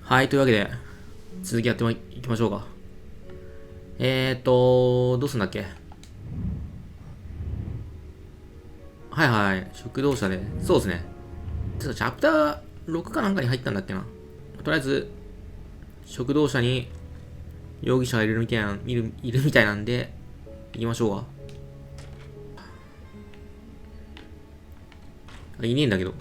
はい、というわけで、続きやっていきましょうか。どうすんだっけ。はいはい、食堂車で。そうですね。ちょっとチャプター6かなんかに入ったんだっけな。とりあえず、食堂車に容疑者がいるみたいなんで、行きましょうか。いねえんだけど。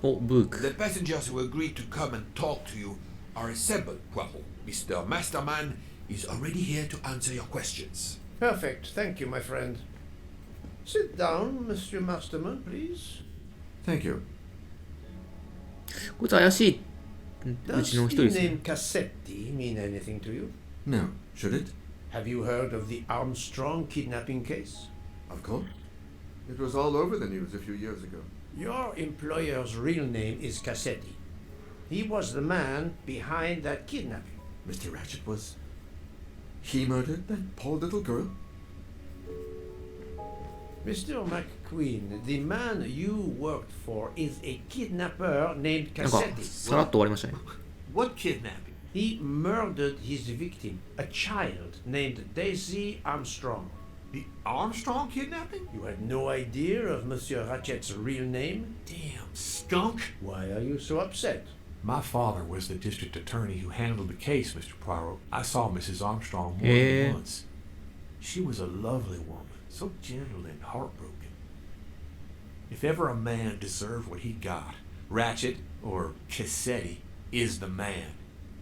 お、ブーク。The passengers who agreed to come and talk to you are assembled, Poirot. Mr. Masterman is already here to answer your questions. Perfect. Thank you, my friend. Sit down, Monsieur Masterman, please. Thank you. こいつ怪しいうち Does の一 the 人ですね。 name Cassetti mean anything to you? No, should it? Have you heard of the Armstrong kidnapping case? Of course. It was all over the news a few years ago. Your employer's real name is Cassetti. He was the man behind that kidnapping. Mr. Ratchet was... He murdered that poor little girl? Mr. McQueen, the man you worked for is a kidnapper named なんか、 Cassetti. さらっと終わりましたね。What kidnapping? He murdered his victim, a child named Daisy Armstrong. The Armstrong kidnapping? You had no idea of Monsieur Ratchet's real name? Damn skunk. Why are you so upset? My father was the district attorney who handled the case, Mr. Poirot. I saw Mrs. Armstrong more than once. She was a lovely woman, so gentle and heartbroken. If ever a man deserved what he got, Ratchet, or Cassetti, is the man.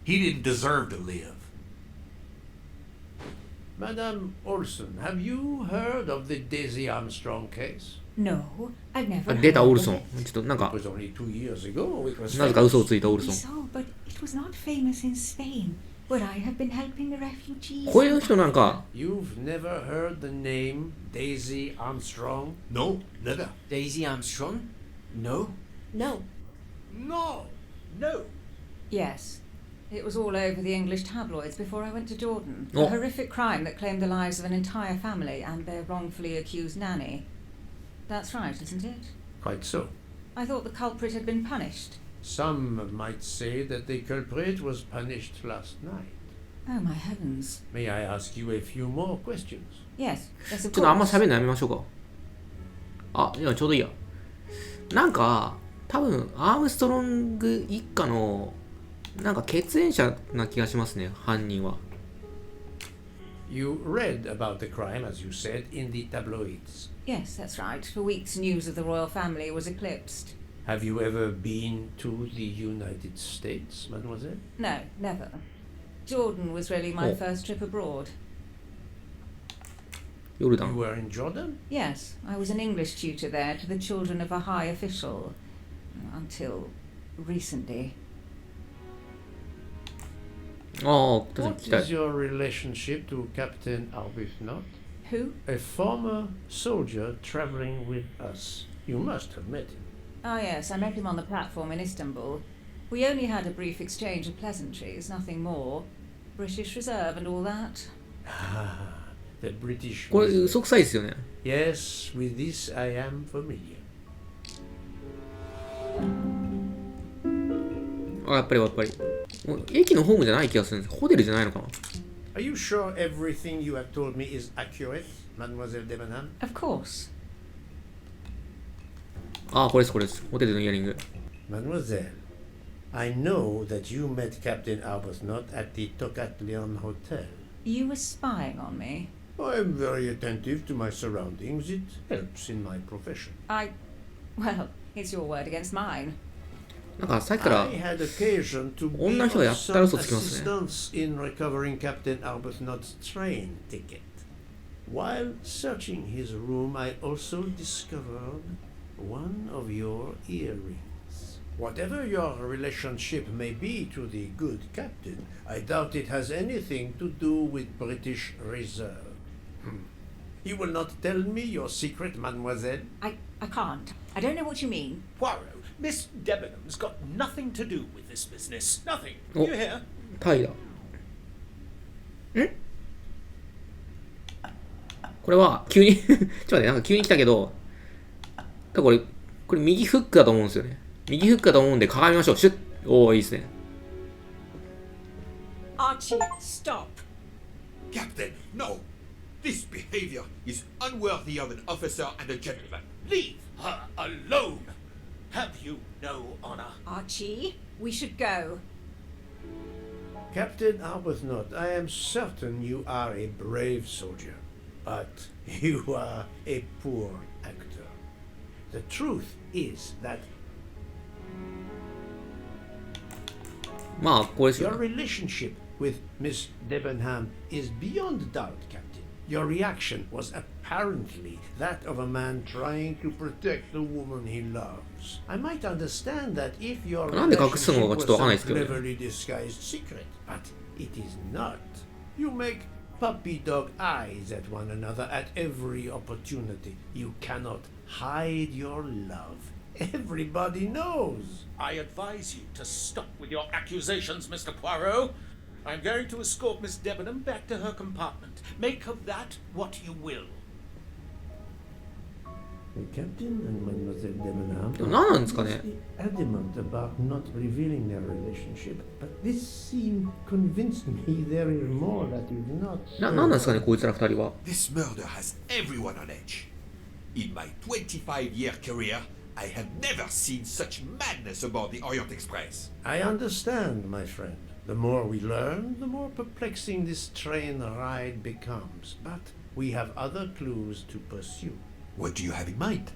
He didn't deserve to live. Madame Olson, have you heard of the Daisy Armstrong case? No, I've never 出た heard オ of ルソン。 it. ちょっとなんか It was only 2 years ago. It was なぜか famous. 嘘をついたオルソン。 So, but it was not famous in Spain, where I have been helping the refugees. こういう人なんか、 You've never heard the name Daisy Armstrong? No, never. Daisy Armstrong? No. No. No, no. Yes. It was all over the English tabloids before I went to Jordan. Oh. A horrific crime that claimed the lives of an entire family and their wrongfully accused nanny. That's right, isn't it? Quite so. I thought the culprit had been punished. Some might say that the culprit was punished last night. Oh, my heavens. May I ask you a few more questions? Yes, yes, ちょ of っとあんま course. 喋るのやめましょうか。あ、いや、ちょうどいいや。なんか、多分、アームストロング一家の、なんか血縁者な気がしますね、犯人は。You read about the crime, as you said, in the tabloids. Yes, that's right. For weeks, news of the royal family was eclipsed. Have you ever been to the United States, mademoiselle? No, never. Jordan was really my Oh. first trip abroad. ヨルダ You ン。 were in Jordan? Yes, I was an English tutor there to the children of a high official. Until recently. ああ、確かに What 聞きた is い。 your relationship to Captain Arbuthnot? Who? A former soldier traveling with us. You must have met him. Ah, yes, I met him on the platform in Istanbul. We only had a brief exchange of pleasantries, nothing more. British Reserve and all that. Ah, the British. これ、 Reserve. 嘘くさいですよね。 Yes, with this I am familiar. あ、やっぱり。もう駅のホームじゃない気がするんです。ホテルじゃないのかな。 Are you sure everything you have told me is accurate, Mademoiselle Debenham? Of course. ああ、これです。ホテルのイヤリング。 Mademoiselle, I know that you met Captain Arbuthnot at the Tocatlion Hotel. You were spying on me. I am very attentive to my surroundings. It helps in my profession. Well, it's your word against mine. なんかさっきから I had occasion to be 女の人がや of ったら some 嘘つきますね。 assistance in recovering Captain Arbuthnot's train ticket. While searching his room, I also discovered one of your earrings. Whatever your relationship may be to the good captain, I doubt it has anything to do with British Reserve. You will not tell me your secret, mademoiselle? I can't. I don't know what you mean. Poirot, Miss Debenham's got nothing to do with this business. Nothing. Oh. You hear? タイだ。これは、急にちょっと待って、なんか急に来たけど、多分これ右フックだと思うんですよね。右フックかと思うんでかがみましょう。シュッ。おお、いいですね。Archie, stop. Captain, no! This behavior is unworthy of an officer and a gentleman. Leave her alone. Have you no honor? Archie, we should go. Captain Arbuthnot, I am certain you are a brave soldier, but you are a poor actor. The truth is that まあ、これですよ your ね。 relationship with Miss Debenham is beyond doubt, Captain. Your reaction was apparently that of a man trying to protect the woman he loves. I might understand that if your なんで隠すの relationship かちょっとわかんないで was すけどね。 some cleverly disguised secret, but it is not. You make puppy dog eyes at one another at every opportunity. You cannot hide your love. Everybody knows. I advise you to stop with your accusations, Mr. Poirot. I'm going to escort Miss Debenham back to her compartment. Make of that what you will. The captain and Mademoiselle Debenham でも何なんですかね。 are adamant about not revealing their relationship, but this scene convinced me there is more that is not. 何なんですかね、こいつら二人は。 This murder has everyone on edge. In my 25-year career, I have never seen such madness aboard the Orient Express. I understand, my friend. The more we learn, the more perplexing this train ride becomes. But we have other clues to pursue. What do you have in mind?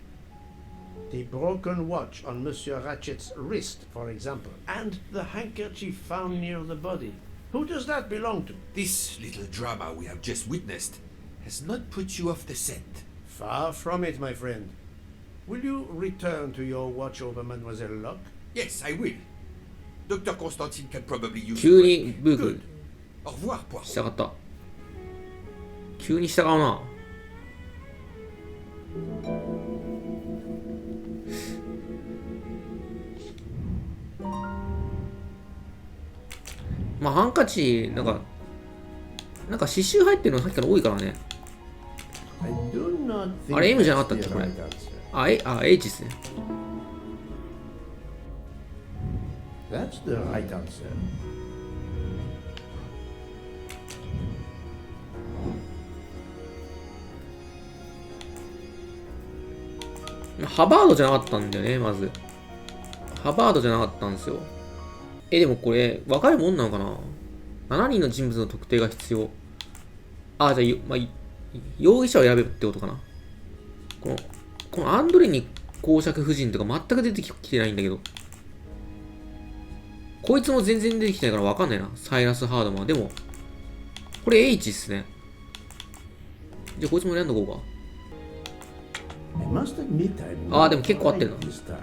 The broken watch on Monsieur Ratchet's wrist, for example, and the handkerchief found near the body. Who does that belong to? This little drama we have just witnessed has not put you off the scent. Far from it, my friend. Will you return to your watch over Mademoiselle Locke? Yes, I will. Dr. Constantine can probably use 急にブーク Good. Au revoir, Poirot. 従った。急に従うな。まあハンカチなんか刺繍入ってるのさっきから多いからね。 I do not think あれ M じゃなかったっ that's け the これ。 right answer. H ですね。 That's the right answer. ハバードじゃなかったんだよね、まず。ハバードじゃなかったんですよ。でもこれ、わかるもんなのかな ?7 人の人物の特定が必要。じゃあ、容疑者を選べるってことかな。このアンドレに公爵夫人とか全く出てきてないんだけど。こいつも全然出てきてないからわかんないな。サイラス・ハードマン。でも、これ H っすね。じゃあこいつも選んどこうか。I must admit I'm でも結構合ってるな。 this time.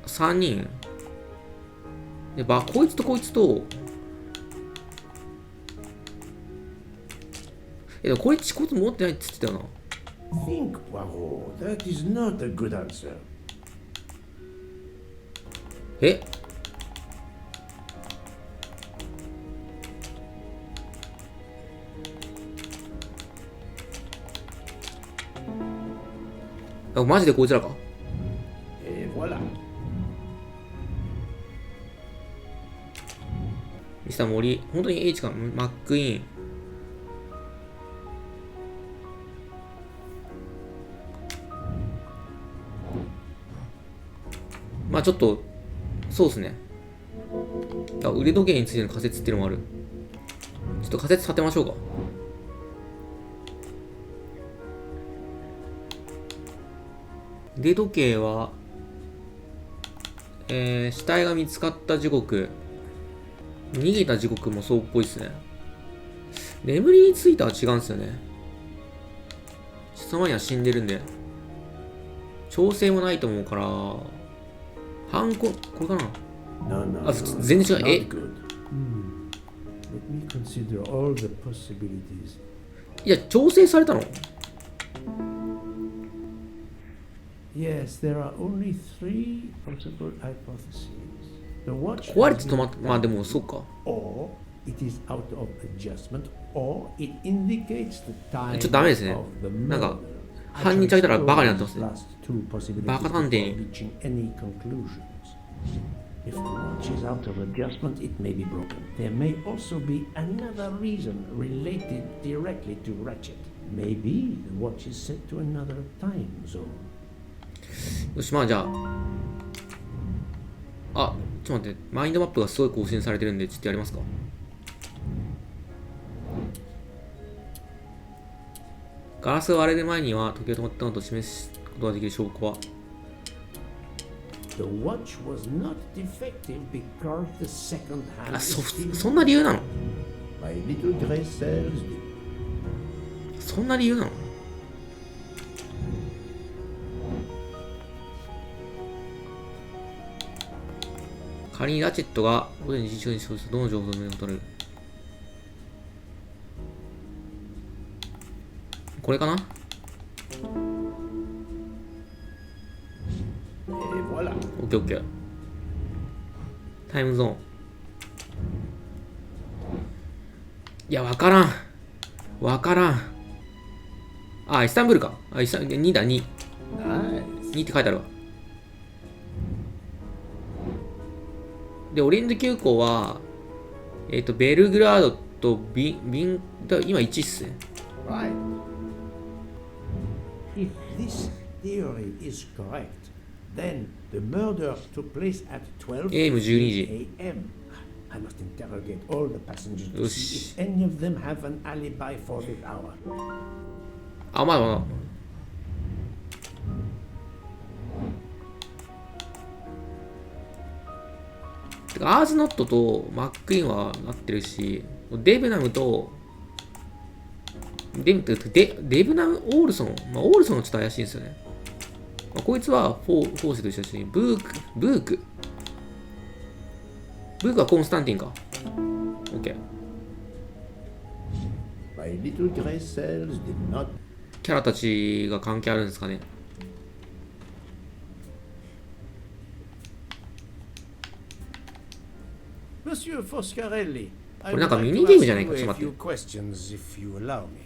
3人。で、こいつとこいつと、でもこいつ持ってないって言ってたよな。Think, Poirot. That is not a good answer. マジでこいつらか。 Et voilà. ミスター森、本当に H か、マックイーン。まあちょっと、そうですね。腕時計についての仮説っていうのもある。ちょっと仮説立てましょうか。腕時計は、死体が見つかった時刻、逃げた時刻もそうっぽいですね。眠りについては違うんですよね。その前には死んでるんで、調整もないと思うから、これかな。 No, no, 全然違う。 not good. Let me consider all the possibilities. いや、調整されたの？ Yes, there are only 3 possible hypotheses. The watch 壊れて止まった。まあでも、そうか。 or it is out of adjustment, or it indicates the time ちょっとダメですね。 of the なんか、 murder. 犯人ちゃいたらバカになってますね。 Last two possibilities バカ探偵 before reaching any conclusions. If the watch is out of adjustment, it may be broken. There may also be another reason related directly to Ratchet. Maybe the watch is set to another time zone. よし、まあじゃあ。あ、ちょっと待って。マインドマップがすごい更新されてるんで、ちょっとやりますか。ガラスが割れる前には時計が止まったのと示すことができる証拠は。The watch was not defective because the second hand あ、is still そんな理由なの？ My little gray cells did. そんな理由なの？仮にラチェットが午前2時中に使用したどの情報で目を取れる？これかな？ Et voilà. オッケーオッケー。タイムゾーン。いや、わからん。わからん。あ、イスタンブールか。あ、2だ、2。Nice. 2って書いてあるわ。で、オリエント急行は、ベルグラードと今1っすね。Right. If this theory is correct, then the murder took place at 12 a.m. I must interrogate all the passengers to see if any of them have an alibi for this hour. あ、まあまあ。てかアーズノットとマックイーンはなってるし、デブナムと、デブナム、オールソン、まあ、オールソンはちょっと怪しいんですよね。まあ、こいつはフォーセと一緒だし、ブークはコンスタンティンか。OK。My little gray cells did not. キャラたちが関係あるんですかね。Monsieur Foscarelli, I これなん would か like ミ to ニゲーム ask じゃないか。 you ちょ a っと待 few って。 questions if you allow me.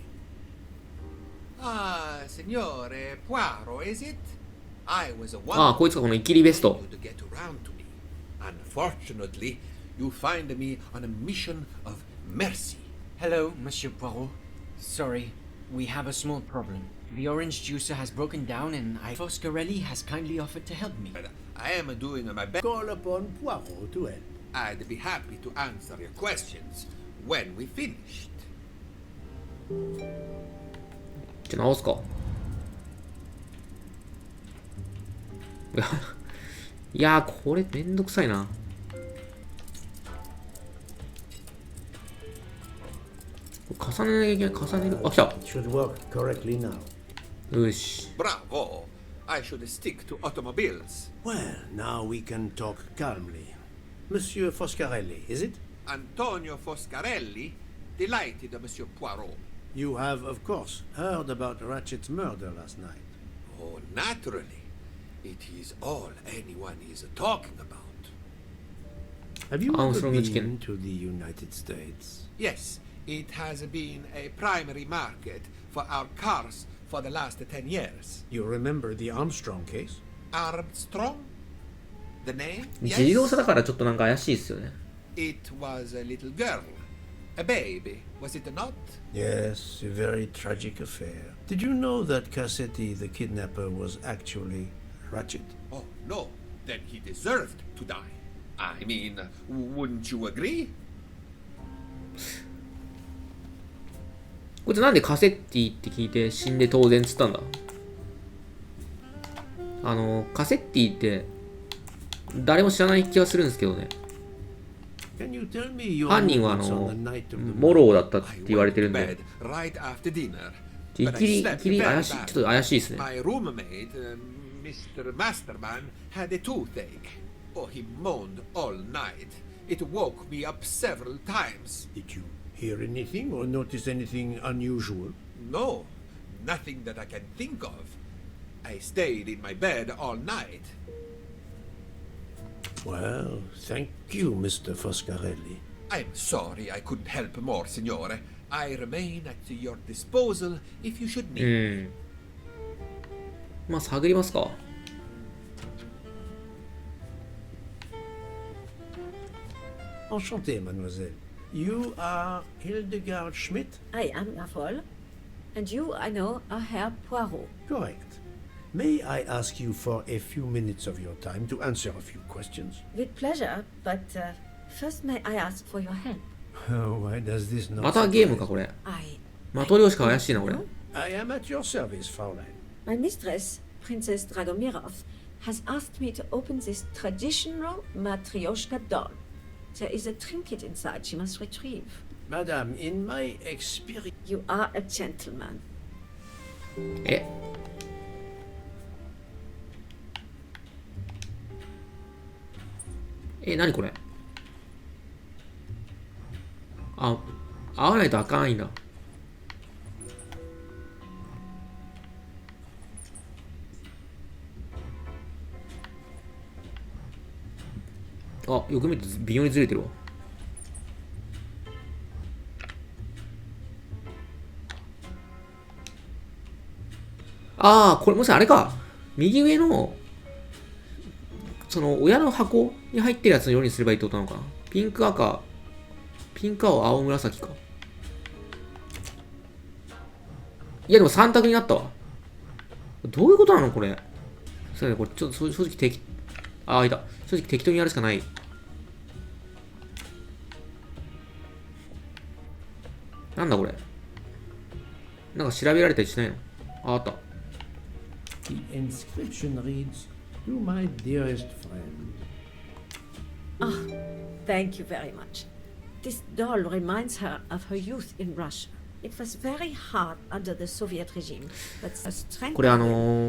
Ah, Signore Poirot, is it? I was a ああ、こいつがこのイキリベスト。 to get around to me. Unfortunately, you find me on a mission of mercy. Hello, Monsieur Poirot. Sorry, we have a small problem. The orange juicer has broken down and Foscarelli has kindly offered to help me. But I am doing my best. Call upon Poirot to help. I'd be happy to answer your questions when we finished. じゃあ直すか。いやー、これめんどくさいな。重ねなきゃいけない。重ねる。あ、来た。 It should work correctly now. よし。 Bravo! I should stick to automobiles. Well, now we can talk calmly. Monsieur Foscarelli, is it? Antonio Foscarelli, delighted, Monsieur Poirot. You have, of course, heard about Ratchet's murder last night. Oh, naturally. It is all anyone is talking about. Have you ever Armstrong been chicken. to the United States? Yes, it has been a primary market for our cars for the last 10 years. You remember the Armstrong case? Armstrong? The name? 自動車だからちょっとなんか怪しいですよね。 It was a little girl. A baby, was it not? Yes, a very tragic affair. Did you know that Cassetti, the kidnapper, was actually Ratchet? Oh, no. Then he deserved to die. I mean, wouldn't you agree? こいつなんでカセッティって聞いて死んで当然っつったんだ。カセッティって誰も知らない気がするんですけどね。 Can you tell me your 犯人は movements on the night of the モローだったって I 言われ went てる to んで。 bed right after dinner. い But き I り slept 怪 very しい、ちょっ badly. と怪しいですね。 My roommate, Mr. Masterman, had a toothache. Oh, he moaned all night. It woke me up several times. Did you hear anything or notice anything unusual? No, nothing that I can think of. I stayed in my bed all night. Well, thank you, Mr. Foscarelli. I'm sorry I couldn't help more, Signore. I remain at your disposal if you should う need. ん。まあ探りますか。Enchanté, mademoiselle. You are Hildegard Schmidt? I am La Folle. And you, I know, are Herr Poirot. Correct. May I ask you for a few minutes of your time to answer a few questions? With pleasure, but first may I ask for your help? Oh, why does this not またゲームかこれ。 I マトリョーシカ怪しいなこれ。 I am at your service, Fräulein. My mistress, Princess Dragomirov, has asked me to open this traditional Matryoshka doll. There is a trinket inside she must retrieve. Madame, in my experience... You are a gentleman. え何これ。あ、合わないとあかんいんだ。あ、よく見ると微妙にずれてるわ。ああ、これもしあれか。右上の、その親の箱に入ってるやつのようにすればいいってことなのかな。ピンク赤、ピンク青、青紫か。いやでも3択になったわ。どういうことなのこれ。そうね、これちょっと正直ああ、いた。正直適当にやるしかない。なんだこれ。なんか調べられたりしないの。あった。The inscription reads, To my dearest friend. Ah, thank you very much. This doll reminds her of her youth in Russia. It was very hard under the Soviet regime, but a strength これ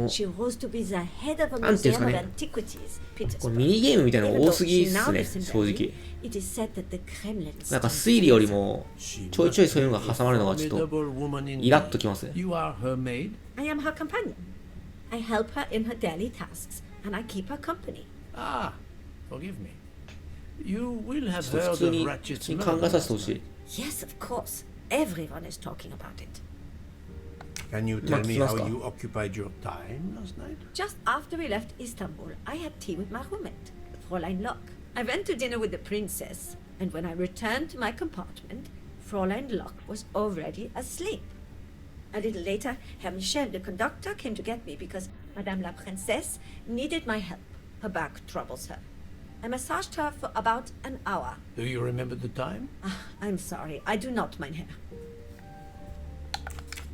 she rose to be the head of a なんていうんです museum か of ね。 antiquities. これミニゲームみたいなの多すぎっすね、正直。 It is said that the Kremlin なんか推理よりもちょいちょいそういうのが挟まるのがちょっと Formidable woman indeed. イラッときますね。 You are her maid? I am her companion. I help her in her daily tasks, and I keep her company. Ah, forgive me. You will have 普 heard 通 of に Ratchet's 考 murder. えさせてほしい。 Yes, of course. Everyone is talking about it. Can you tell me Max how Laska. you occupied your time last night? Just after we left Istanbul, I had tea with my roommate, Fräulein Locke. I went to dinner with the princess, and when I returned to my compartment, Fräulein Locke was already asleep. A little later, Herr Michel, the conductor, came to get me because Madame la Princesse needed my help. Her back troubles her. I massaged her for about an hour. Do you remember the time? Ah, I'm sorry, I do not, mein Herr.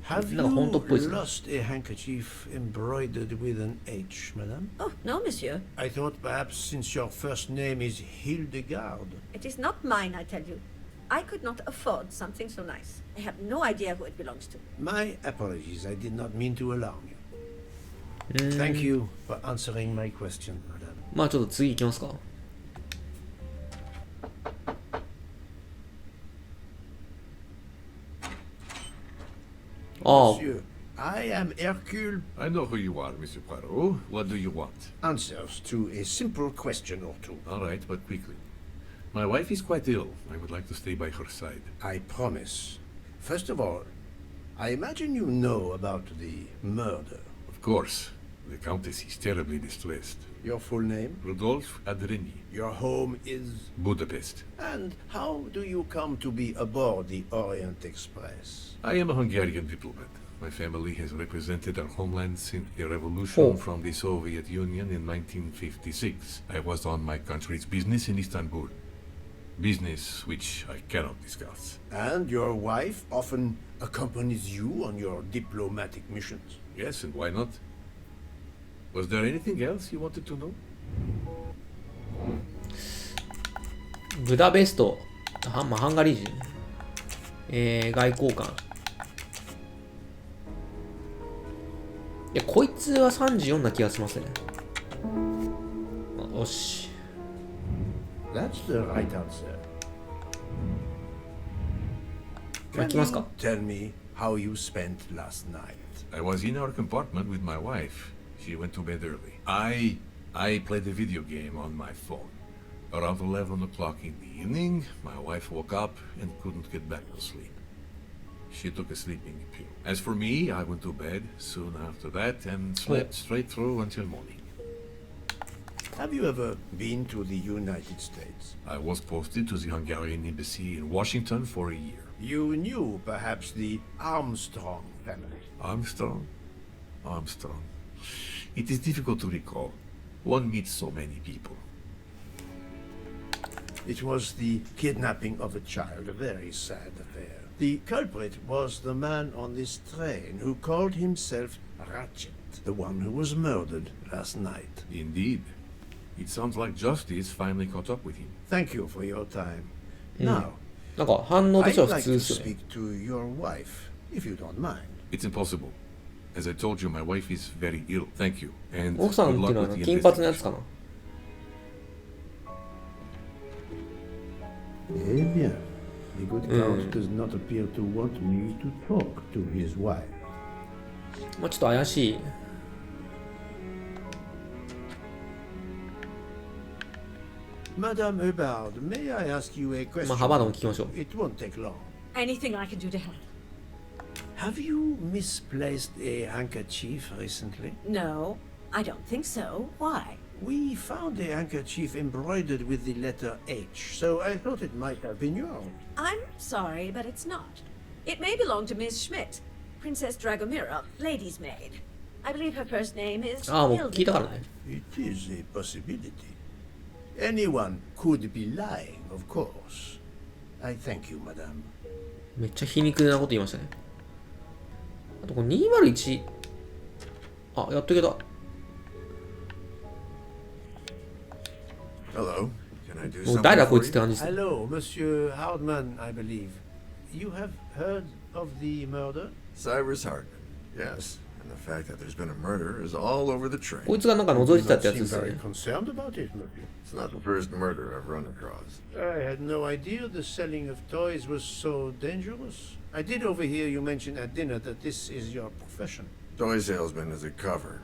Have you なんか本当っぽいですね。 lost a handkerchief embroidered with an H, madame? Oh, no, monsieur. I thought perhaps since your first name is Hildegard. It is not mine, I tell you. I could not afford something so nice. I have no idea who it belongs to. My apologies, I did not mean to alarm you. Thank you for answering my question, madame. まあちょっと次行きますか。ああ、 Monsieur, I am Hercule. I know who you are, Monsieur Poirot. What do you want? Answers to a simple question or two. All right, but quickly. My wife is quite ill. I would like to stay by her side. I promise. First of all, I imagine you know about the murder. Of course. The Countess is terribly distressed. Your full name? Rodolphe Adreni, Your home is... Budapest. And how do you come to be aboard the Orient Express? I am a Hungarian diplomat. My family has represented our homeland since the revolution from the Soviet Union in 1956. I was on my country's business in Istanbul. Business which I cannot discuss. And your wife often accompanies you on your diplomatic missions? Yes, and why not? Was there anything else you wanted to know? ブダペスト、まあ、ハンガリー人、外交官。いや、こいつは34な気がしますね。よし。That's the right answer. まあ、 Can 来ますか。 you tell me how you spent last night? I was in our compartment with my wife. She went to bed early. I played a video game on my phone. Around 11 o'clock in the evening, my wife woke up and couldn't get back to sleep. She took a sleeping pill. As for me, I went to bed soon after that and slept straight through until morning. Have you ever been to the United States? I was posted to the Hungarian embassy in Washington for a year. You knew perhaps the Armstrong family. Armstrong? Armstrong. It is difficult to recall. One meets so many people. It was the kidnapping of a child, a very sad affair. The culprit was the man on this train who called himself Ratchet, the one who was murdered last night. Indeed. It sounds like justice finally caught up with him. Thank you for your time. Now, なんか反応としては I'd 普 like 通 to ですよね。 speak to your wife, if you don't mind. It's impossible. As I told you, my wife is very ill. Thank you. And 奥さん good っていう luck のは with the 金髪のやつ investigation. かな。 Eh bien, the good count does not appear to want me to talk to his wife. まあちょっと怪しい。 Madame Hubbard, may I ask you a question? まあ幅でも聞きましょう。 It won't take long. Anything I can do to help? Have you misplaced a handkerchief recently? No, I don't think so. Why? We found a handkerchief embroidered with the letter H, so I thought it might have been yours. I'm sorry, but it's not. It may belong to Miss Schmidt, Princess Dragomira, lady's maid. I believe her first name is ああ、もう聞いたから Hildegard. ね。 It is a possibility. Anyone could be lying, of course. I thank you, madame. めっちゃ皮肉なこと言いましたね。あとこれ201。あ、やっといけた。 Hello. Can I do もう something 誰だこい for つって you? 感じですね。 Hello, Monsieur Hardman, I believe. You have heard of the murder? Cyrus Hardman, yes. And the fact that there's been a murder is all over the train. こいつがなんか覗いてた You ってや don't つで seem すよ very ね。 concerned about it, monsieur. It's not the first murder I've run across. I had no idea the selling of toys was so dangerous. I did overhear you mention at dinner that this is your profession. Toy salesman is a cover.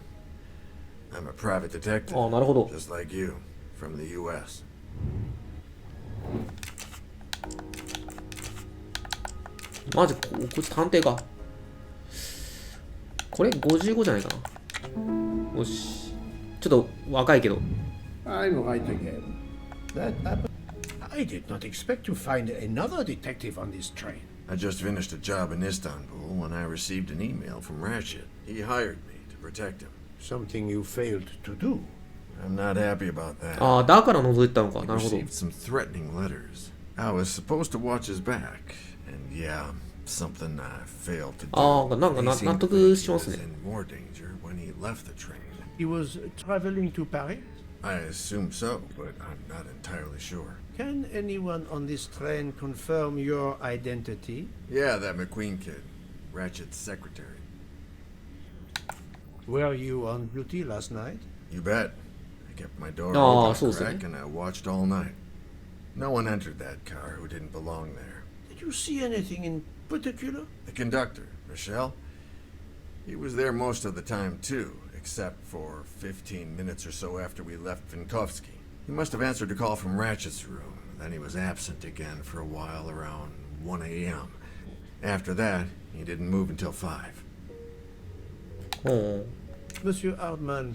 I'm a private detective, ああ、なるほど。 just like you, from the U.S. マジこいつ探偵か。これ55じゃないかな。よし。ちょっと若いけど。 I'm right again. That happened. I did not expect to find another detective on this train. I just finished a job in Istanbul when I received an email from Ratchet. He hired me to protect him. Something you failed to do. I'm not happy about that. ああ、だから覗いてたのか。 He なるほど。 received some threatening letters. I was supposed to watch his back, and yeah, something I failed to do. ああ、なんか He 納 seemed to 得 think し he ます was ね。 in more danger when he left the train. He was traveling to Paris? I assume so, but I'm not entirely sure. Can anyone on this train confirm your identity? Yeah, that McQueen kid, Ratchet's secretary. Were you on duty last night? You bet. I kept my door Oh, open so a crack sad. and I watched all night. No one entered that car who didn't belong there. Did you see anything in particular? The conductor, Michelle, he was there most of the time too, except for 15 minutes or so after we left Vinkovsky. He must have answered a call from Ratchet's room, then he was absent again for a while around 1 a.m. After that, he didn't move until 5. うん。 Monsieur Hardman,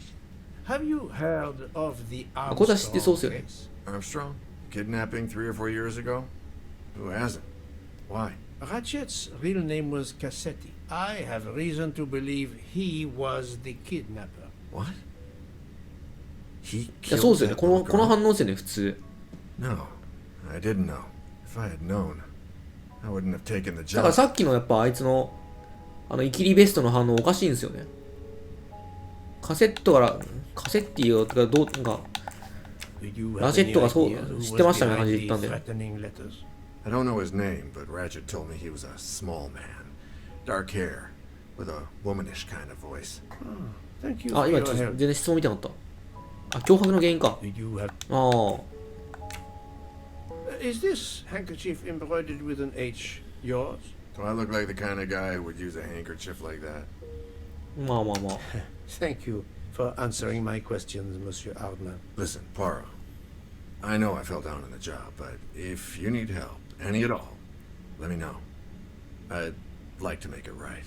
have you heard of the これは知ってそう Armstrong ですよね。 case? Armstrong? Kidnapping 3 or 4 years ago? Who hasn't? Why? Ratchet's real name was Cassetti. I have reason to believe he was the kidnapper. What? He いや、 killed そうですよね。 that この little girl? 反応ですよね、普通。 No, I didn't know. If I had known, I wouldn't have taken the だから job. さっきのやっぱあいつの、イキリベストの反応おかしいんですよね。カセットから、カセッティがどう、なんか、 Did you have ラジェットがそう any idea who 知ってましたみたいな was 感じで behind 言ったん the で。 threatening letters? I don't know his name, but Ratchet told me he was a small man. Dark hair, with a womanish kind of voice. Thank you あ、 for 今 your ちょっと help. 全然質問見てなかった。あ、脅迫の原因か。 Did you have... ああ。 Is this handkerchief embroidered with an H yours? Do I look like the kind of guy who would use a handkerchief like that? まあまあまあ。 Thank you for answering my questions, Monsieur Hardman. Listen, Poirot. I know I fell down on the job, but if you need help, any at all, let me know. like to make it right.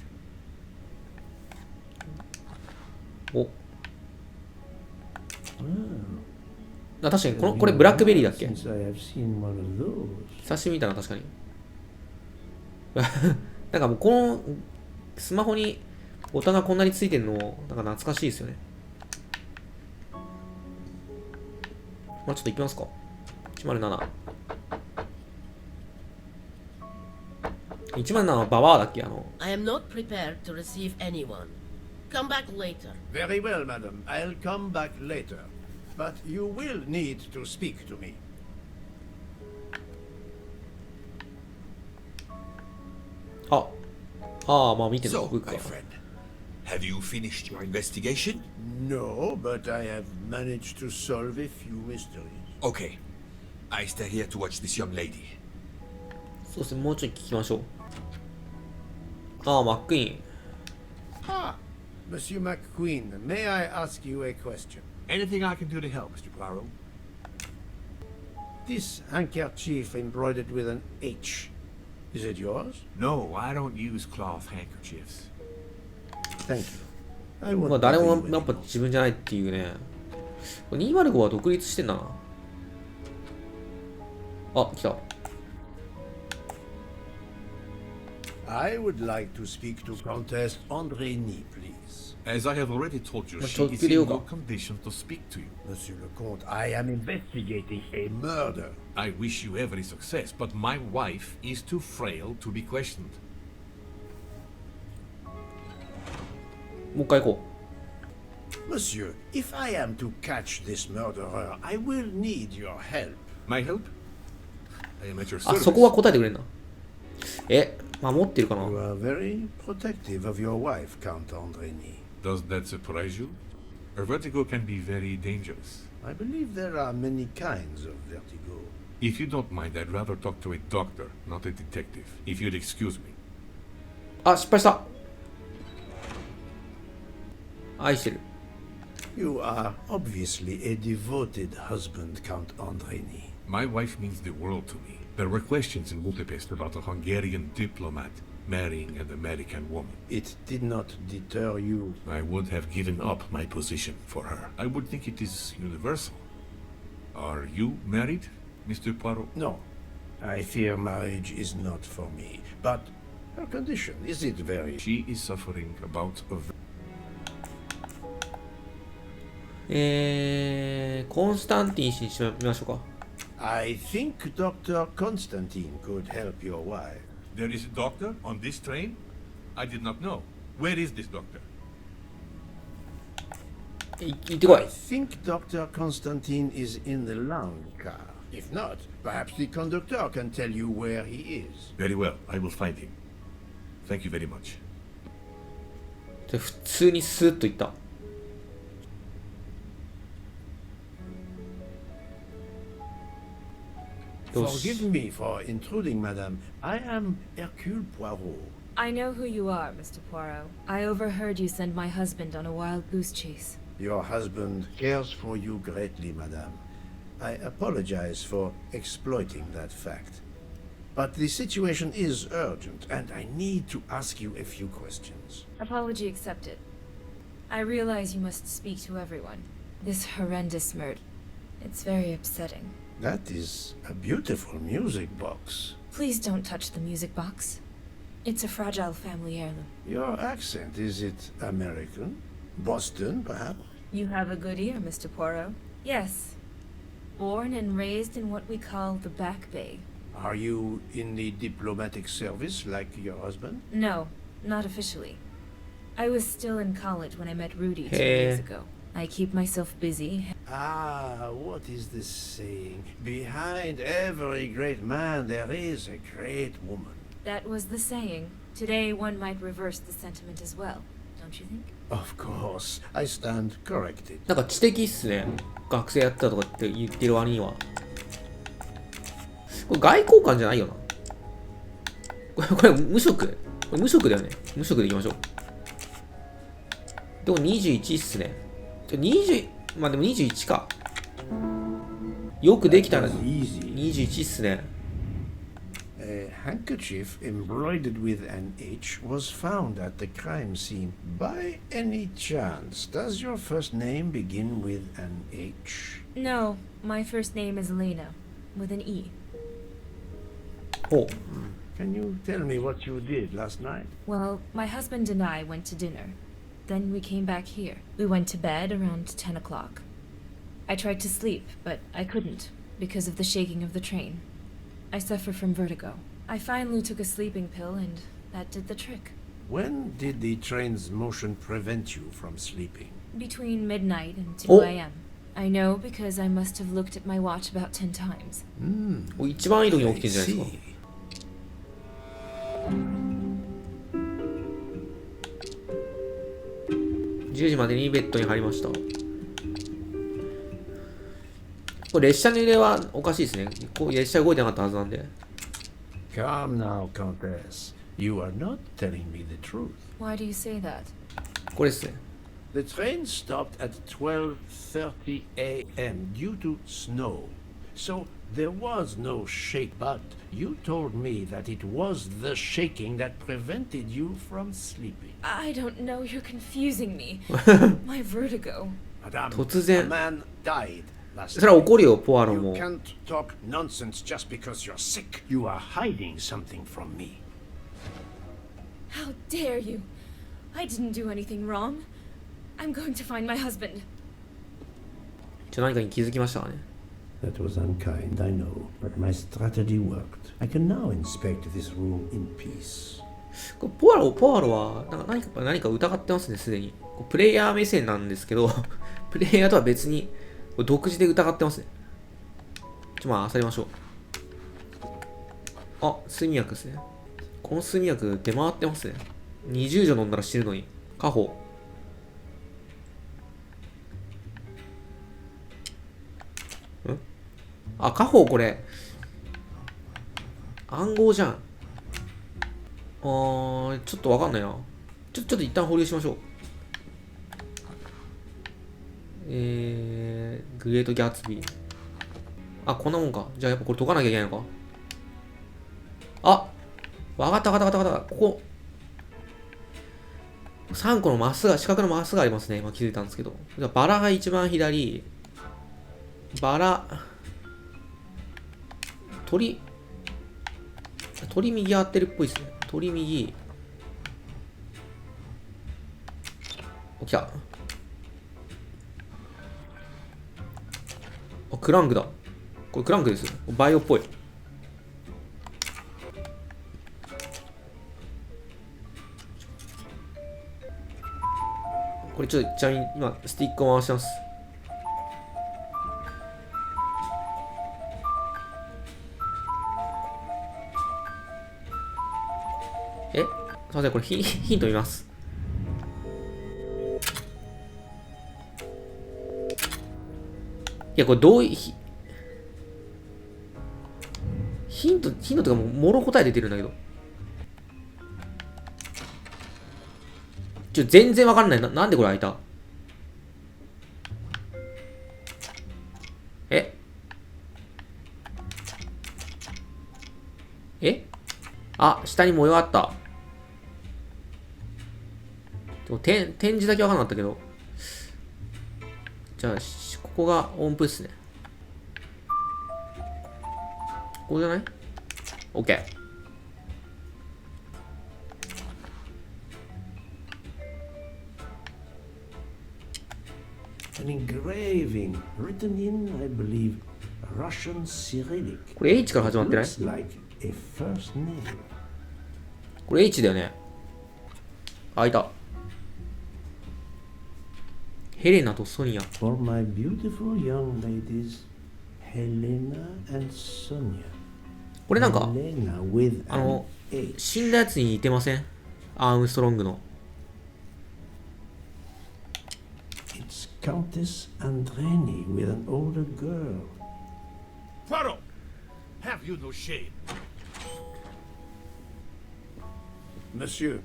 おあ、確かにこれブラックベリーだっけ？ Since I have seen one of those. 久しぶり見たな、確かに。なんかもうこのスマホにボタンがこんなについてるの、なんか懐かしいですよね。まあ、ちょっと行きますか。107。107はババアだっけ？ I am not prepared to receive anyone. Come back later. Very well, madam. I'll come back later. But you will need to speak to me. まあ見てる。 So, my friend, have you finished your investigation? No, but I have managed to solve a few mysteries. Okay. I stay here to watch this young lady. そうですね、もうちょい聞きましょう。マックイーン。Ah, Monsieur McQueen, may I ask you a question? Anything I can do to help, Mr. Poirot? This handkerchief embroidered with an H. Is it yours? No, I don't use cloth handkerchiefs. Thank you. I won't まあ誰 bother も you やっぱ anymore. 自分じゃないっていうね。これ205は独立してんだな。来た。I would like to speak to Countess Andrény, please. As I have already told you, But she talk is video in no ka. condition to speak to you. Monsieur le Comte, I am investigating a murder. I wish you every success, but my wife is too frail to be questioned. もう一回行こ Monsieur, if I am to catch this murderer, I will need your help. My help? I am at your う。 service. そこは答えてくれんな。守ってるかな？ You are very protective of your wife, Count Andrény. Does that surprise you? Her vertigo can be very dangerous. I believe there are many kinds of vertigo. If you don't mind, I'd rather talk to a doctor, not a detective. If you'd excuse me. 失敗した。愛してる。You are obviously a devoted husband, Count Andrény. My wife means the world to me. There were questions in Budapest about a Hungarian diplomat marrying an American woman. It did not deter you. I would have given up my position for her. I would think it is universal. Are you married, Mr. Poirot? No, I fear marriage is not for me. But her condition, is it very... She is suffering about a... コンスタンティン氏にしてみましょうか。I think Dr. Constantine could help your wife. There is a doctor on this train? I did not know. Where is this doctor? 行ってこい I。think Dr. Constantine is in the lounge car. If not, perhaps the conductor can tell you where he is. Very well, I will find him. Thank you very much. で普通にスーッと行った。Forgive me for intruding, madame. I am Hercule Poirot. I know who you are, Mr. Poirot. I overheard you send my husband on a wild goose chase. Your husband cares for you greatly, madame. I apologize for exploiting that fact. But the situation is urgent, and I need to ask you a few questions. Apology accepted. I realize you must speak to everyone. This horrendous murder. It's very upsetting. That is a beautiful music box. Please don't touch the music box. It's a fragile family heirloom. Your accent, is it American? Boston, perhaps? You have a good ear, Mr. Poirot. Yes. Born and raised in what we call the Back Bay. Are you in the diplomatic service like your husband? No, not officially. I was still in college when I met Rudy 2 Hey. years ago. I keep myself busy. Ah, what is this saying? Behind every great man there is a great woman. That was the saying. Today one might reverse the sentiment as well, don't you think? Of course, I stand corrected. なんか知的っすね。学生やってたとかって言ってる割には。これ外交官じゃないよな。これ無職。これ無職だよね。無職でいきましょう。でも21っすね。まあでも21か。よくできたら That was easy. 21っすね。handkerchief embroidered with an H was found at the crime scene. By any chance, does your first name begin with an H? No, my first name is Lena, with an E. ほう。 Can you tell me what you did last night? Well, my husband and I went to dinner. Then we came back here. We went to bed around 10 o'clock. I tried to sleep, but I couldn't because of the shaking of the train. I suffer from vertigo. I finally took a sleeping pill and that did the trick. When did the train's motion prevent you from sleeping? Between midnight and 2 a.m. I know because I must have looked at my watch about 10 times. 一番いい時に起きてんじゃないですか。10時までにベッドに入りました。これ列車の揺れはおかしいですね。こう列車動いてなかったはずなんで。Come now, Countess. You are not telling me the truth. Why do you say that? これですね。The train stopped at 12:30 a.m. due to snow. So there was no shake, but you told me that it was the shaking that prevented you from sleeping. I don't know, you're confusing me. My vertigo. Madame, 突然 a man died last それは night. 怒るよ、ポアロ You も。 can't talk nonsense just because you're sick. You are hiding something from me. How dare you? I didn't do anything wrong. I'm going to find my husband. 何かに気づきましたかね。That was unkind, I know, but my strategy worked. I can now inspect this room in peace. これポアロは何か疑ってますね、すでに。プレイヤー目線なんですけど、プレイヤーとは別に独自で疑ってますね。まあ、漁りましょう。あ、睡眠薬ですね。この睡眠薬出回ってますね。20錠飲んだら死ぬのに。家宝。あ、家宝これ。暗号じゃん。ちょっとわかんないな。ちょっと一旦保留しましょう。グレートギャツビー。あ、こんなもんか。じゃあやっぱこれ解かなきゃいけないのか。あ、わかった。ここ。3個のマスが、四角のマスがありますね。今気づいたんですけど。じゃあバラが一番左。バラ。鳥右合ってるっぽいですね。鳥右。お、来た。あ、クランクだ。これクランクですよ。バイオっぽい。これちょっとちなみに今スティックを回してます。すいません、これヒント見ます。いや、これどういうヒントとかもろ答え出てるんだけど。全然わかんない。なんでこれ開いた？あ、下に模様あった。でも展示だけわかんなかったけど。じゃあ、ここが音符っすね。ここじゃない？ OK。An engraving written in, I believe, Russian Cyrillic. これ H から始まってない？ Looks like a first name. これ H だよね。あ、いた。ヘレナとソニア。For my beautiful young ladies, Helena and Sonia. これなんか、Helena with an H. 死んだやつに似てません？アームストロングの。It's Countess Andreni with an older girl. Poirot, have you no shame? Monsieur,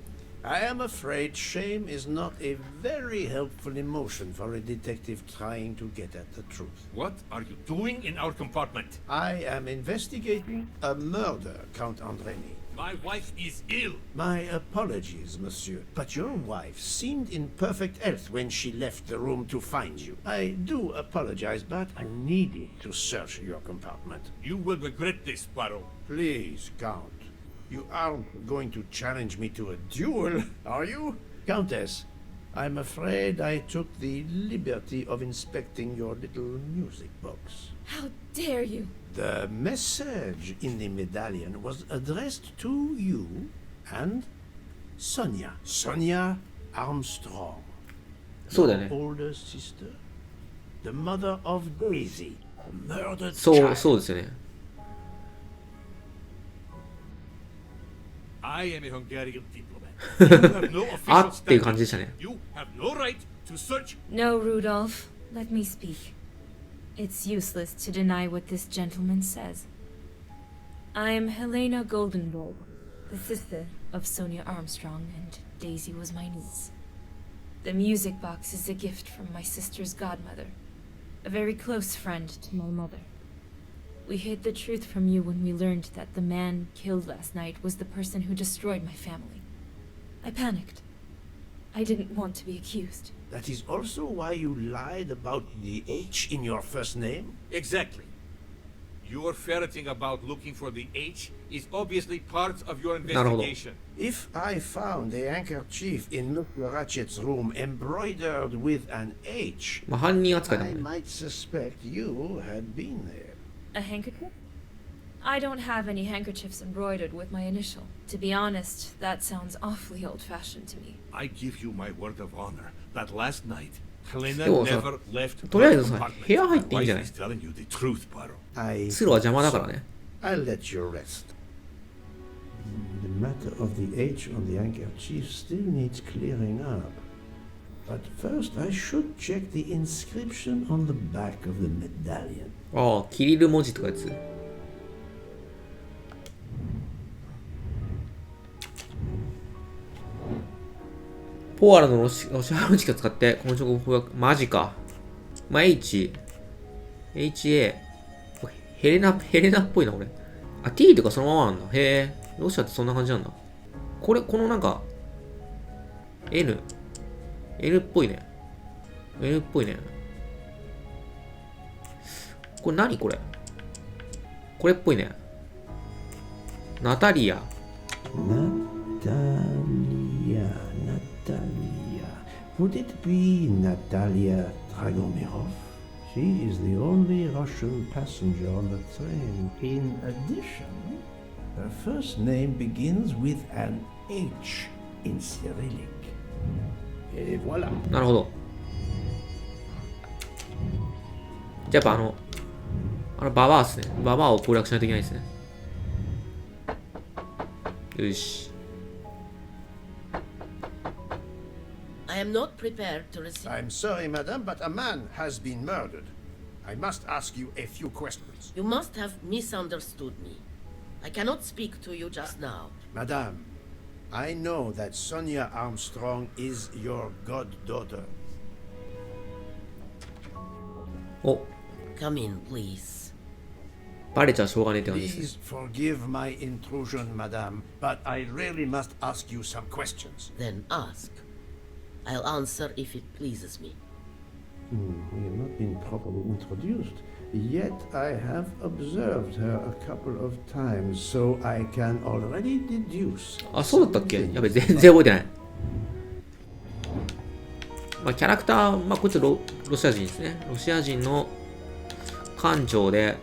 I am afraid shame is not a very helpful emotion for a detective trying to get at the truth. What are you doing in our compartment? I am investigating a murder, Count Andreni. My wife is ill. My apologies, monsieur, but your wife seemed in perfect health when she left the room to find you. I do apologize, but I needed to search your compartment. You will regret this, Poirot. Please, Count. You aren't going to challenge me to a duel, are you? Countess, I'm afraid I took the liberty of inspecting your little music box. How dare you? The message in the medallion was addressed to you and Sonia. Sonia Armstrong. そうだよね。 Your older sister. The mother of Daisy. A murdered そう child. そうですよね。 I am a Hungarian diplomat. You have no あ official っていう感じ standing. でしたね。 You have no right to search. No, Rudolph. Let me speak. It's useless to deny what this gentleman says. I am Helena Goldenberg, the sister of Sonia Armstrong, and Daisy was my niece. The music box is a gift from my sister's godmother, a very close friend to my mother. We hid the truth from you when we learned that the man killed last night was the person who destroyed my family. I panicked. I didn't want to be accused. That is also why you lied about the H in your first name? Exactly. Your ferreting about looking for the H is obviously part of your investigation. If I found a handkerchief in Mr. Ratchet's room embroidered with an H, まあ犯人扱いだも I んね。 might suspect you had been there. A handkerchief? I don't have any handkerchiefs embroidered with my initial. To be honest, that sounds awfully old-fashioned to me. I give you my word of honor that last night, Helena でもさ、 never left とりあえず her さ、 compartment. 部屋入っていいん My じゃ wife ない is telling you the truth, Poirot. I 通路は邪魔だからね。 I'll let you rest. The matter of the H on the handkerchief still needs clearing up. But first I should check the inscription on the back of the medallion. ああ、キリル文字とかやつ。ポアラのロシアロジカ使ってこの情報をマジか。まあ、HA。ヘレナっぽいな、俺。あ、T とかそのままなんだ。へえ。ロシアってそんな感じなんだ。このなんか、N っぽいね。N っぽいね。これ何これこれっぽいね。ナタリア。Would it be Natalia Dragomirov? She is the only Russian passenger on the train. In addition, her first name begins with an H in Cyrillic. Et voilà. なるほど。じゃあやっぱババアっすね。ババアを攻略しないといけないですね。よし。I am not prepared to receive. I'm sorry, madam, but a man has been murdered. I must ask you a few questions. You must have misunderstood me. I cannot speak to you just now. Madame, I know that Sonia Armstrong is your goddaughter. お、 Come in, please. バレちゃしょうがねえって感じです Please ね。forgive my intrusion, madame, but I really must ask you some questions. Then ask. I'll answer if it pleases me. We have not been properly introduced. Yet I have observed her a couple of times, so I can already deduce. あ、そうだったっけ some やべ、 things 全然覚えてない。まあ、キャラクター、まあ、こいつロシア人ですね。ロシア人の艦長で、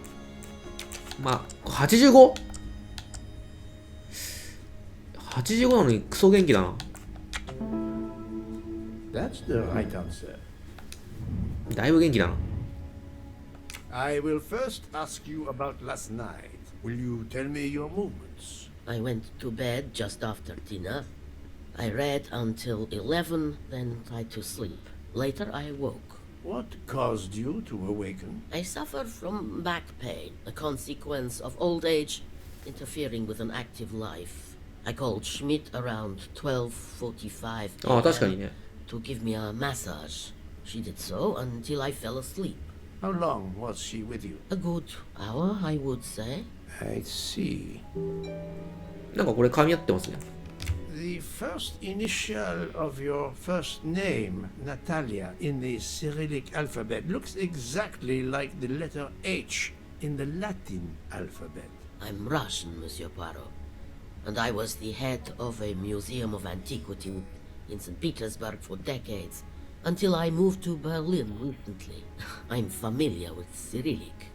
まあ、85?85 なのにクソ元気だな。That's the right answer. だいぶ元気だな。I will first ask you about last night. Will you tell me your movements? I went to bed just after dinner. I read until 11, then tried to sleep. Later I woke. What caused you to awaken? I suffered from back pain, a consequence of old age interfering with an active life. I called Schmidt around 12:45 ああ、確かに a.m. ね。 to give me a massage. She did so until I fell asleep. How long was she with you? A good hour, I would say. I see. なんかこれ噛み合ってますね。The first initial of your first name, Natalia, in the Cyrillic alphabet looks exactly like the letter H in the Latin alphabet. I'm Russian, Monsieur Poirot, and I was the head of a museum of antiquity in St. Petersburg for decades, until I moved to Berlin recently. I'm familiar with Cyrillic.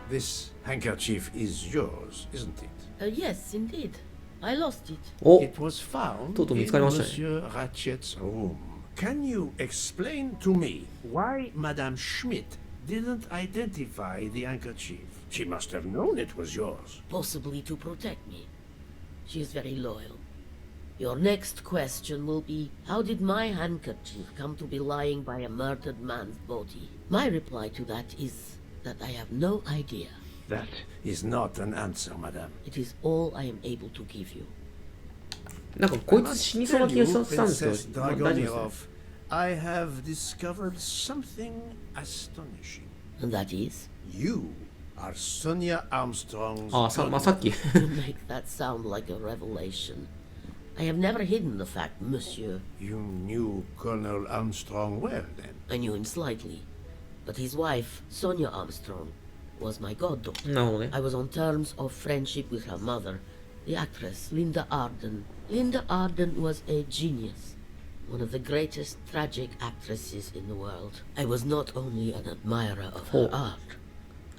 This handkerchief is yours, isn't it? Yes, indeed. I lost it. お、 It was found とうとう見 in つかりましたね。 Monsieur Ratchet's room. Can you explain to me why Madame Schmidt didn't identify the handkerchief? She must have known it was yours. Possibly to protect me. She is very loyal. Your next question will be, how did my handkerchief come to be lying by a murdered man's body? My reply to that is that I have no idea. That is not an answer, Madame. It is all I am able to give you. なんかこいつ死にそうな気がしたんですけ Princess ど、まあ大丈夫ですね。 Dragonirov, I have discovered something astonishing. And that is? You are Sonia Armstrong's ああ、まあさっき。 You make that sound like a revelation. I have never hidden the fact, monsieur. You knew Colonel Armstrong well, then? I knew him slightly. But his wife, Sonia Armstrong, was my goddaughter. なるほどね。 I was on terms of friendship with her mother, the actress Linda Arden. Linda Arden was a genius, one of the greatest tragic actresses in the world. I was not only an admirer of her art,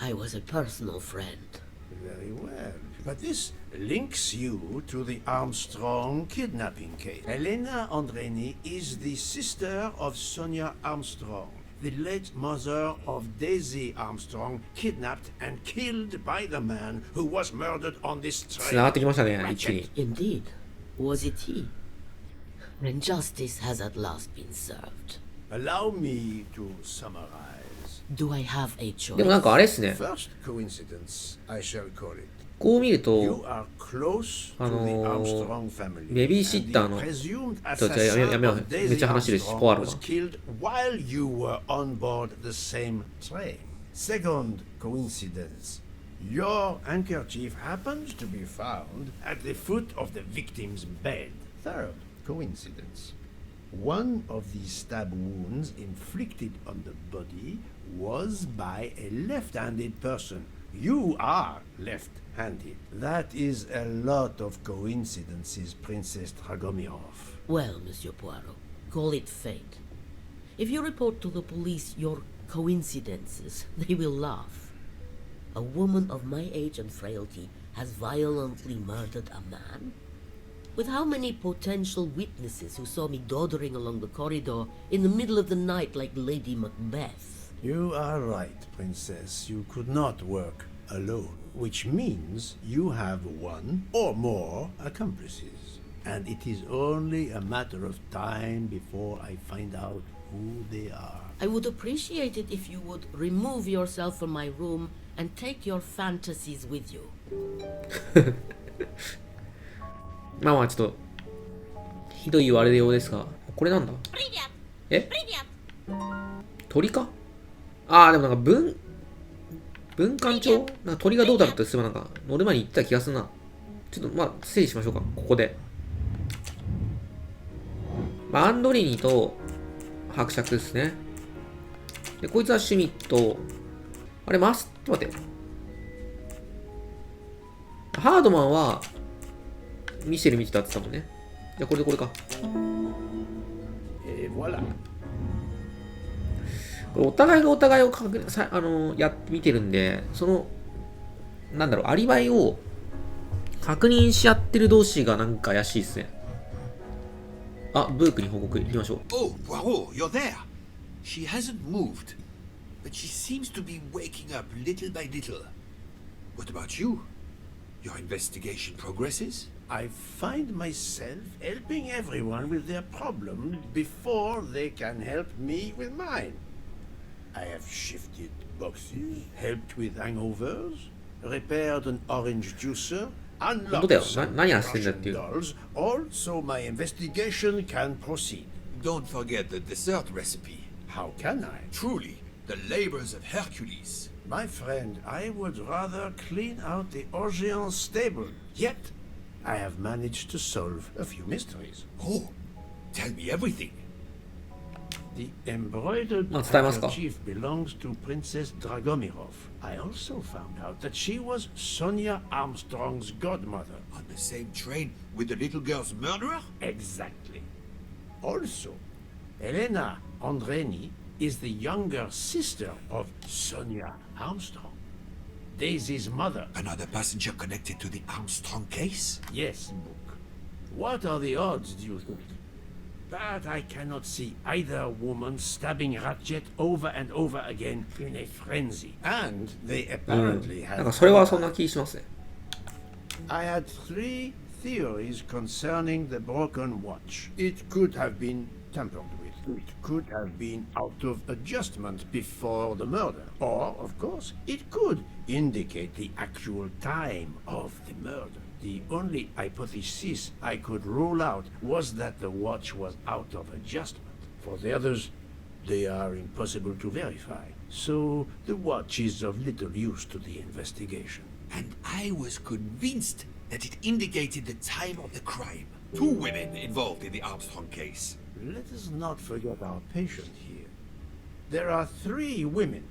I was a personal friend. Very well. But this links you to the Armstrong kidnapping case. Elena Andreni is the sister of Sonia Armstrong, the late mother of Daisy Armstrong, kidnapped and killed by the man who was murdered on this つな train. がってきましたね、一気に。 Indeed. Was it he? Then justice has at last been served. Allow me to summarize. Do I have a choice? でもなんかあれですね。 First coincidence, I shall call it. こう見る You と、 are close to the Armstrong family. ベビーシッターの And the presumed ちょっとやめ assassin よ of う。めっ Daisy ちゃ話してるし、 Armstrong ポワロ was が。 killed while you were on board the same train. Second coincidence. Your handkerchief happens to be found at the foot of the victim's bed. Third coincidence. One of the stab wounds inflicted on the body was by a left-handed person. You are left-handed. That is a lot of coincidences, Princess Dragomirov. Well, Monsieur Poirot, call it fate. If you report to the police your coincidences, they will laugh. A woman of my age and frailty has violently murdered a man? With how many potential witnesses who saw me doddering along the corridor in the middle of the night like Lady Macbeth? You are right, Princess. You could not work alone, which means you have one or more accomplices. And it is only a matter of time before I find out who they are. I would appreciate it if you would remove yourself from my room and take your fantasies with you. まあまあちょっと、ひどい言われようですが、これなんだえ鳥かああ、でもなんか文館長なんか鳥がどうだろうってすればなんか乗る前に言った気がするな。ちょっとまあ整理しましょうか、ここで。まあ、アンドリニと伯爵ですね。で、こいつはシュミット。あれ、ちょっと待って。ハードマンは、ミシェル見てたって言ったもんね。じゃあこれでこれか。Voilà. これお互いがお互いを見てるんで、なんだろう、アリバイを確認し合ってる同士がなんか怪しいですね。あ、ブークに報告行きましょう。Oh, Poirot, you're there. She hasn't moved, but she seems to be waking up little by little. What about you? Your investigation progresses? I find myself helping everyone with their problems before they can help me with mine. I have shifted boxes, helped with hangovers, repaired an orange juicer, Unlock だよ。 some 何やってんだっていう。 dolls, also my investigation can proceed. Don't forget the dessert recipe. How can I? Truly, the labors of Hercules. My friend, I would rather clean out the Orgeon stable. Yet, I have managed to solve a few mysteries. Oh, tell me everything. The embroidered handkerchief belongs to Princess Dragomirov. I also found out that she was Sonia Armstrong's godmother. On the same train with the little girl's murderer? Exactly. Also, Elena Andreni is the younger sister of Sonia Armstrong, Daisy's mother. Another passenger connected to the Armstrong case? Yes, Book. What are the odds, do you think? But I cannot see either woman stabbing Ratchet over and over again in a frenzy. And they apparently had... なんかそれはそんな気しますね。 I had 3 theories concerning the broken watch. It could have been tampered with. It could have been out of adjustment before the murder. Or, of course, it could indicate the actual time of the murder. The only hypothesis I could rule out was that the watch was out of adjustment. For the others, they are impossible to verify. So the watch is of little use to the investigation. And I was convinced that it indicated the time of the crime. 2 women involved in the Armstrong case. Let us not forget our patient here. There are 3 women.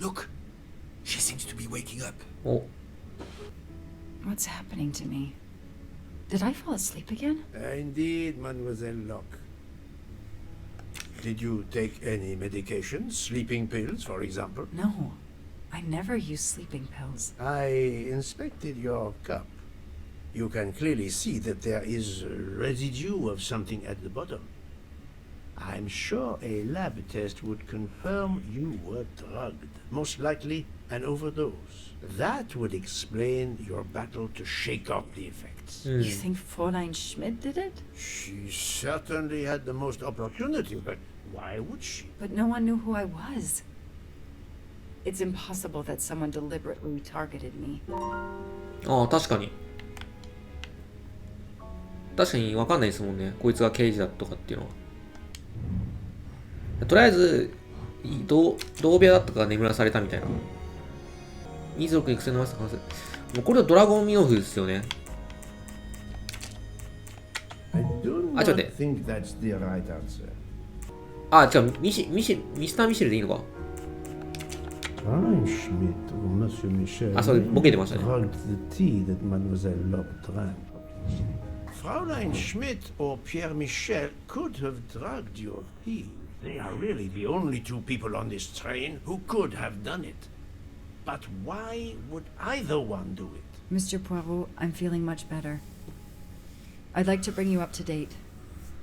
Look, she seems to be waking up. Oh. What's happening to me? Did I fall asleep again? Indeed, Mademoiselle Locke. Did you take any medication? Sleeping pills, for example? No. I never use sleeping pills. I inspected your cup. You can clearly see that there is a residue of something at the bottom. I'm sure a lab test would confirm you were drugged. Most likely an overdose. That would explain your battle to shake off the effects. You think Fräulein Schmidt did it? She certainly had the most opportunity, but why would she? But no one knew who I was. It's impossible that someone deliberately targeted me. ああ、確かに。確かに分かんないですもんね。こいつが刑事だとかっていうのは。とりあえず、同部屋だったから眠らされたみたいな。26に癖のマスター話す。もうこれはドラゴンミノフですよね。I do あ、ちょっ not と待って。 think that's the right answer. あ、違う、ミスター・ミシェルでいいのか。Fräulein Schmidt or Monsieur Michel あ、そう、ボケてましたね。 drugged the tea that Mademoiselle Locke drank. Fräulein Schmidt or Pierre Michel could have drugged your tea. They are really the only 2 people on this train who could have done it. But why would either one do it? Mr. Poirot, I'm feeling much better. I'd like to bring you up to date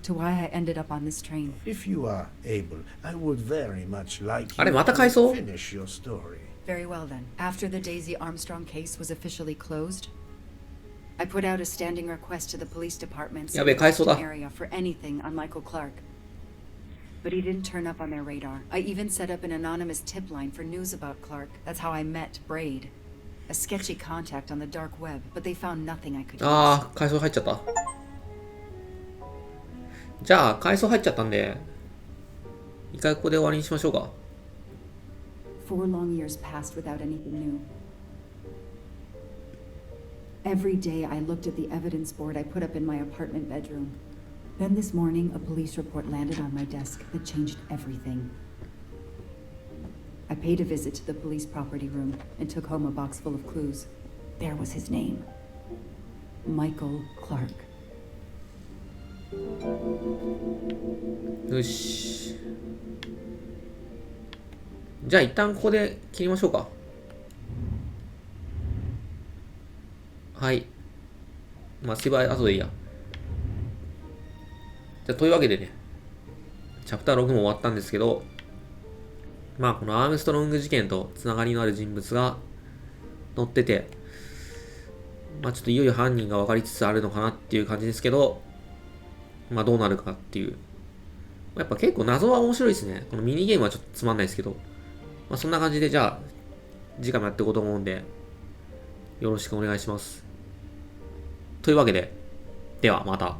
to why I ended up on this train. If you are able, I would very much like あれ、 you また回想 to finish your story. Very well then. After the Daisy Armstrong case was officially closed, I put out a standing request to the police departments in the Boston area for anything on Michael Clark. But he didn't turn up on their radar. I even set up an anonymous tip line for news about Clark. That's how I met Braid, a sketchy contact on the dark web, but they found nothing I could use. ああ、階層入っちゃった。じゃあ、階層入っちゃったんで、一回ここで終わりにしましょうか。 4 long years passed without anything new. Every day I looked at the evidence board I put up in my apartment bedroom. Then this morning, a police report landed on my desk that changed everything. I paid a visit to the police property room and took home a box full of clues. There was his name. Michael Clark. よし。じゃあ一旦ここで切りましょうか。はい。まあ、セーブは後でいいや。じゃあ、というわけでね、チャプター6も終わったんですけど、まあ、このアームストロング事件とつながりのある人物が載ってて、まあ、ちょっといよいよ犯人が分かりつつあるのかなっていう感じですけど、まあ、どうなるかっていう。やっぱ結構謎は面白いですね。このミニゲームはちょっとつまんないですけど、まあ、そんな感じで、じゃあ、次回もやっていこうと思うんで、よろしくお願いします。というわけで、ではまた。